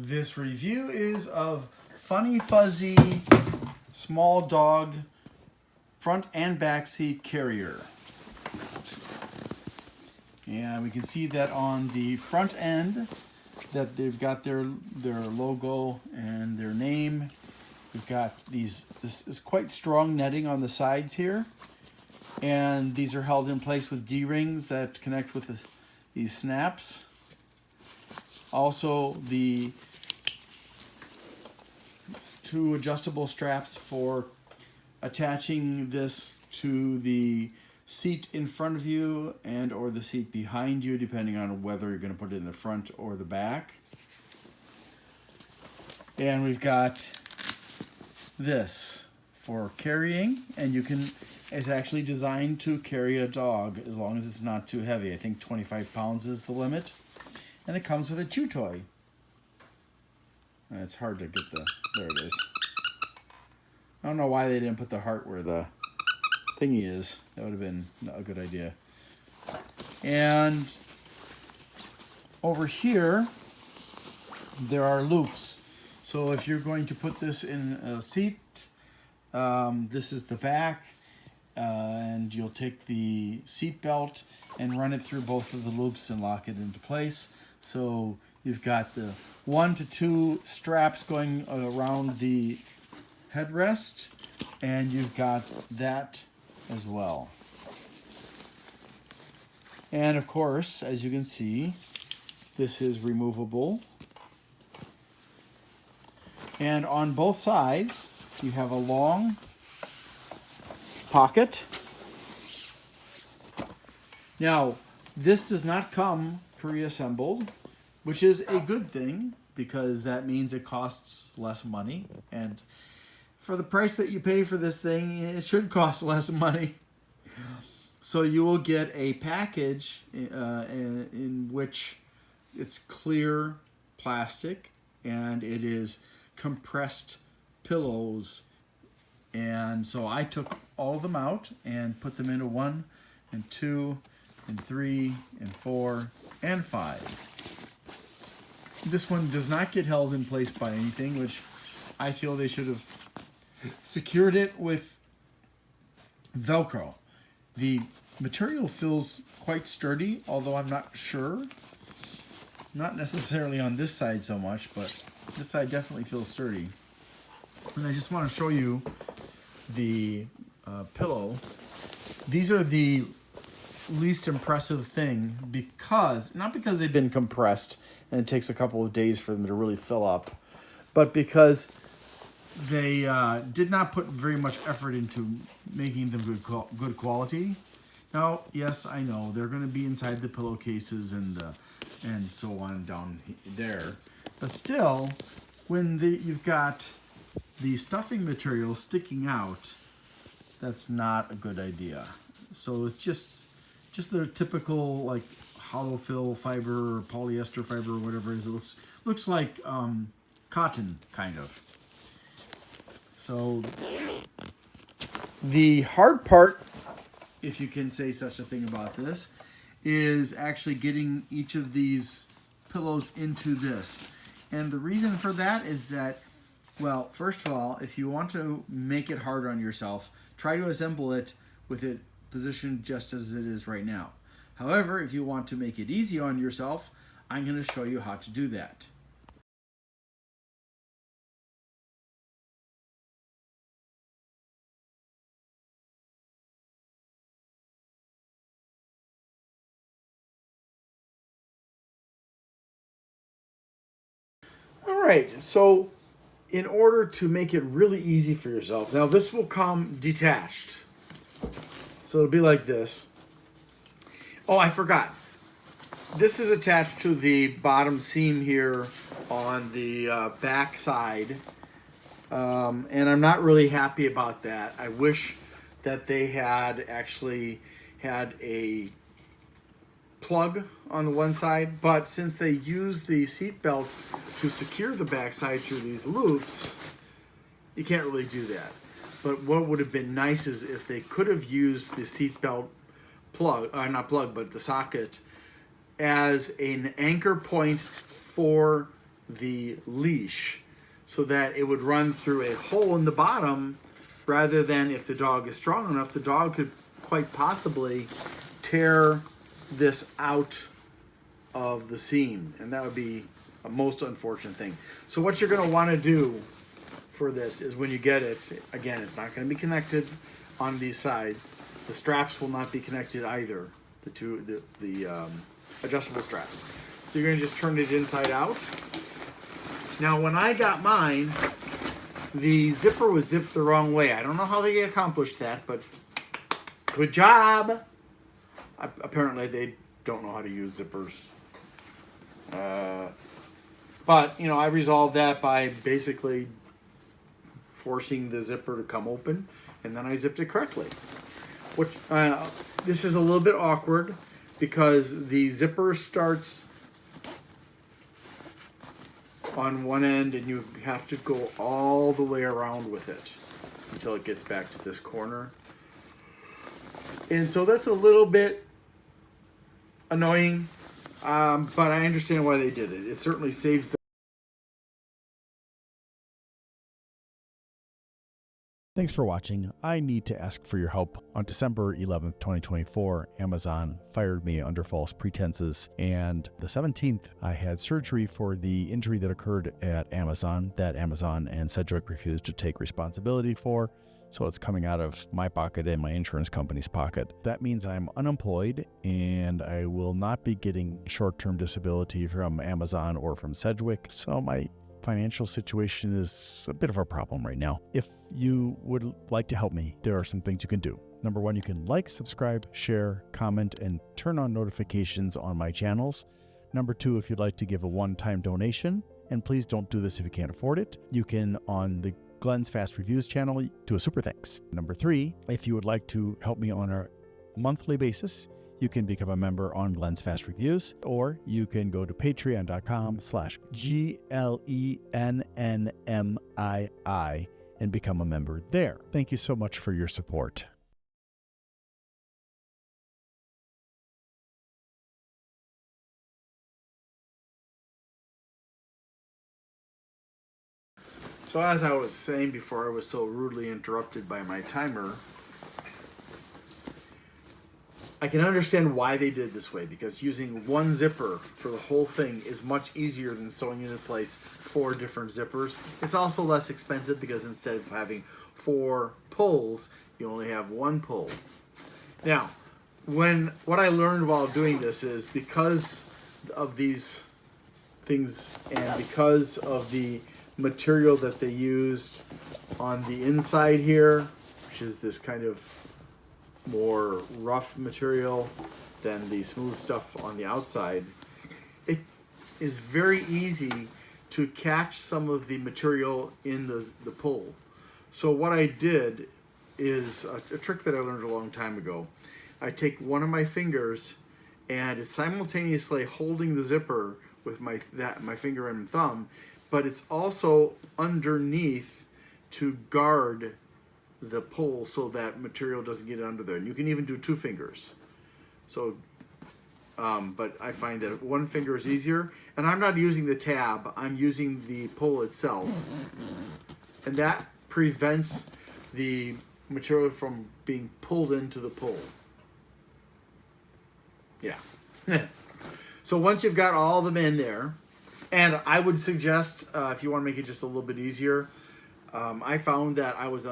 This review is of Funny Fuzzy Small Dog Front and Back Seat Carrier. And we can see that on the front end that they've got their logo and their name. We've got this is quite strong netting on the sides here. And these are held in place with D-rings that connect with these snaps. Also, the two adjustable straps for attaching this to the seat in front of you and or the seat behind you, depending on whether you're going to put it in the front or the back. And we've got this for carrying, and it's actually designed to carry a dog as long as it's not too heavy. I think 25 pounds is the limit. And it comes with a chew toy. And it's hard to get there it is. I don't know why they didn't put the heart where the thingy is. That would have been a good idea. And over here, there are loops. So if you're going to put this in a seat, this is the back, and you'll take the seat belt and run it through both of the loops and lock it into place. So you've got the 1 to 2 straps going around the headrest, and you've got that as well. And of course, as you can see, this is removable. And on both sides, you have a long pocket. Now, this does not come pre-assembled, which is a good thing because that means it costs less money. And for the price that you pay for this thing, it should cost less money. So you will get a package in which it's clear plastic and it is compressed pillows. And so I took all of them out and put them into 1 and 2 and 3 and 4 and 5. This one does not get held in place by anything, which I feel they should have secured it with Velcro. The material feels quite sturdy, although I'm not sure. Not necessarily on this side so much, but this side definitely feels sturdy. And I just want to show you the pillow. These are the least impressive thing not because they've been compressed and it takes a couple of days for them to really fill up, but because they did not put very much effort into making them good quality. Now, yes, I know they're going to be inside the pillowcases and so on down there, but still, when you've got the stuffing material sticking out, that's not a good idea. So it's just the typical like hollow fill fiber or polyester fiber or whatever it is. It looks like cotton kind of. So the hard part, if you can say such a thing about this, is actually getting each of these pillows into this. And the reason for that is that, well, first of all, if you want to make it hard on yourself, try to assemble it with it positioned just as it is right now. However, if you want to make it easy on yourself, I'm going to show you how to do that. All right, so in order to make it really easy for yourself, now this will come detached. So it'll be like this. Oh, I forgot. This is attached to the bottom seam here on the back side. And I'm not really happy about that. I wish that they had actually had a plug on the one side, but since they use the seat belt to secure the backside through these loops, you can't really do that. But what would have been nice is if they could have used the seat belt plug, not plug, but the socket, as an anchor point for the leash so that it would run through a hole in the bottom, rather than, if the dog is strong enough, the dog could quite possibly tear this out of the seam, and that would be a most unfortunate thing. So what you're going to want to do for this is, when you get it, again, it's not going to be connected on these sides. The straps will not be connected either, the adjustable straps. So you're going to just turn it inside out. Now, when I got mine, the zipper was zipped the wrong way. I don't know how they accomplished that, but good job. Apparently, they don't know how to use zippers. But, you know, I resolved that by basically forcing the zipper to come open, and then I zipped it correctly. Which this is a little bit awkward because the zipper starts on one end and you have to go all the way around with it until it gets back to this corner. And so that's a little bit annoying, but I understand why they did it. It certainly saves them. Thanks for watching. I need to ask for your help. On December 11th, 2024, Amazon fired me under false pretenses, and the 17th, I had surgery for the injury that occurred at Amazon that Amazon and Sedgwick refused to take responsibility for. So it's coming out of my pocket and my insurance company's pocket. That means I'm unemployed and I will not be getting short-term disability from Amazon or from Sedgwick. So my financial situation is a bit of a problem right now. If you would like to help me, there are some things you can do. Number one, you can like, subscribe, share, comment, and turn on notifications on my channels. Number two, if you'd like to give a one-time donation, and please don't do this if you can't afford it, you can, on the Glenn's Fast Reviews channel, do a super thanks. Number three, if you would like to help me on a monthly basis, you can become a member on Glenn's Fast Reviews, or you can go to patreon.com/GLENNMII and become a member there. Thank you so much for your support. So as I was saying before, I was so rudely interrupted by my timer. I can understand why they did this way, because using one zipper for the whole thing is much easier than sewing into place 4 different zippers. It's also less expensive because instead of having 4 pulls, you only have 1 pull. Now, what I learned while doing this is, because of these things and because of the material that they used on the inside here, which is this kind of more rough material than the smooth stuff on the outside, it is very easy to catch some of the material in the pull. So what I did is a trick that I learned a long time ago. I take one of my fingers and it's simultaneously holding the zipper with my finger and thumb, but it's also underneath to guard the pull so that material doesn't get under there. And you can even do 2 fingers. So, but I find that 1 finger is easier. And I'm not using the tab, I'm using the pull itself. And that prevents the material from being pulled into the pull. Yeah. So once you've got all of them in there, and I would suggest, if you want to make it just a little bit easier, I found that I was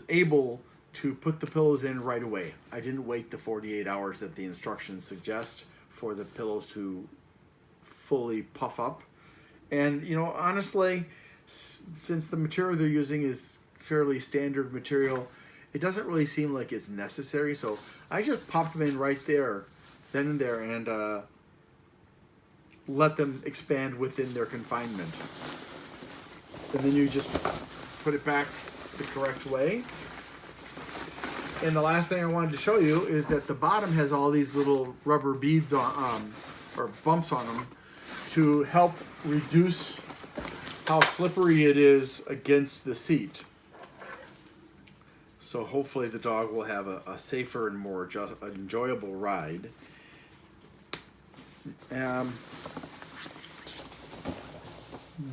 able to put the pillows in right away. I didn't wait the 48 hours that the instructions suggest for the pillows to fully puff up. And, you know, honestly, since the material they're using is fairly standard material, it doesn't really seem like it's necessary. So I just popped them in right there, then and there, and let them expand within their confinement. And then you just put it back the correct way. And the last thing I wanted to show you is that the bottom has all these little rubber beads on, or bumps on them, to help reduce how slippery it is against the seat. So hopefully the dog will have a safer and more enjoyable ride.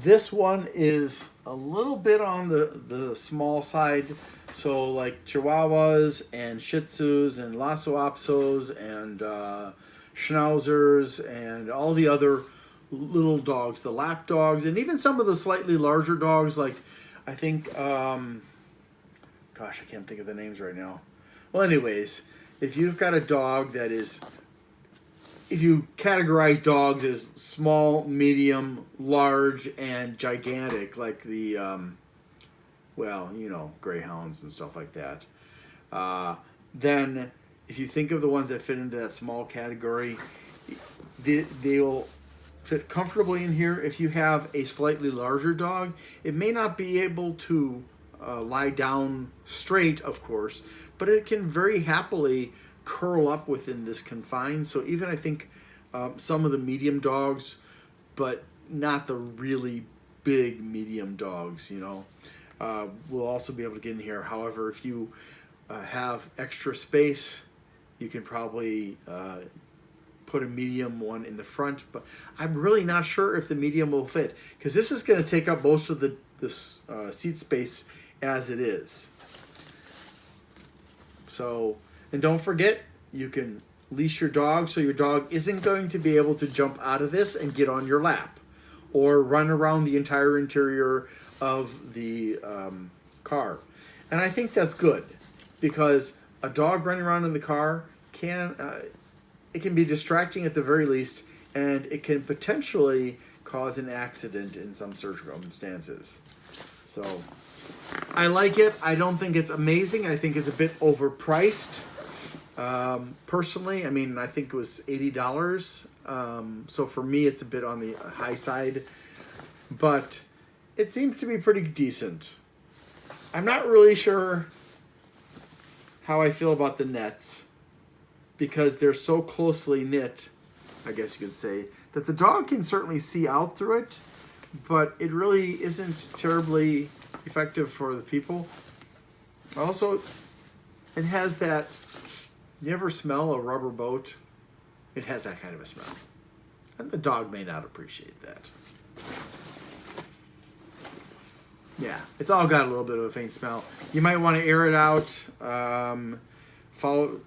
This one is a little bit on the small side. So like Chihuahuas and Shih Tzus and Lhasa Apsos and Schnauzers and all the other little dogs, the lap dogs, and even some of the slightly larger dogs like, I think, gosh, I can't think of the names right now. Well, anyways, if you've got a dog that is, if you categorize dogs as small, medium, large, and gigantic, like the, well, you know, greyhounds and stuff like that, then if you think of the ones that fit into that small category, they'll fit comfortably in here. If you have a slightly larger dog, it may not be able to lie down straight, of course, but it can very happily curl up within this confine. So even I think some of the medium dogs, but not the really big medium dogs, you know, will also be able to get in here. However, if you have extra space, you can probably put a medium one in the front, but I'm really not sure if the medium will fit, because this is going to take up most of the seat space as it is. So, and don't forget, you can leash your dog so your dog isn't going to be able to jump out of this and get on your lap or run around the entire interior of the car. And I think that's good, because a dog running around in the car it can be distracting at the very least, and it can potentially cause an accident in some circumstances. So I like it. I don't think it's amazing. I think it's a bit overpriced. Personally, I mean, I think it was $80. So for me, it's a bit on the high side, but it seems to be pretty decent. I'm not really sure how I feel about the nets, because they're so closely knit, I guess you could say, that the dog can certainly see out through it, but it really isn't terribly effective for the people. Also, it has that, you ever smell a rubber boat? It has that kind of a smell. And the dog may not appreciate that. Yeah, it's all got a little bit of a faint smell. You might want to air it out, follow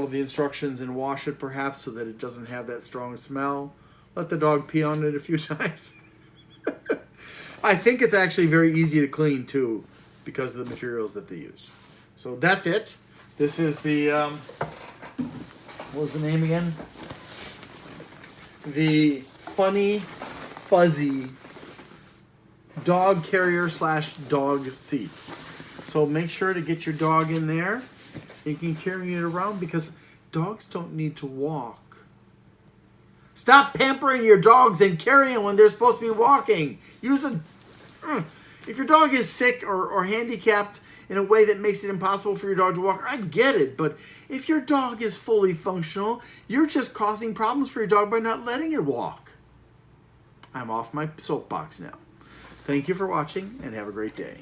the instructions and wash it perhaps so that it doesn't have that strong smell. Let the dog pee on it a few times. I think it's actually very easy to clean too, because of the materials that they use. So that's it. This is the, what was the name again? The Funny Fuzzy dog carrier / dog seat. So make sure to get your dog in there. You can carry it around, because dogs don't need to walk. Stop pampering your dogs and carrying when they're supposed to be walking. Use a... If your dog is sick or handicapped in a way that makes it impossible for your dog to walk, I get it. But if your dog is fully functional, you're just causing problems for your dog by not letting it walk. I'm off my soapbox now. Thank you for watching, and have a great day.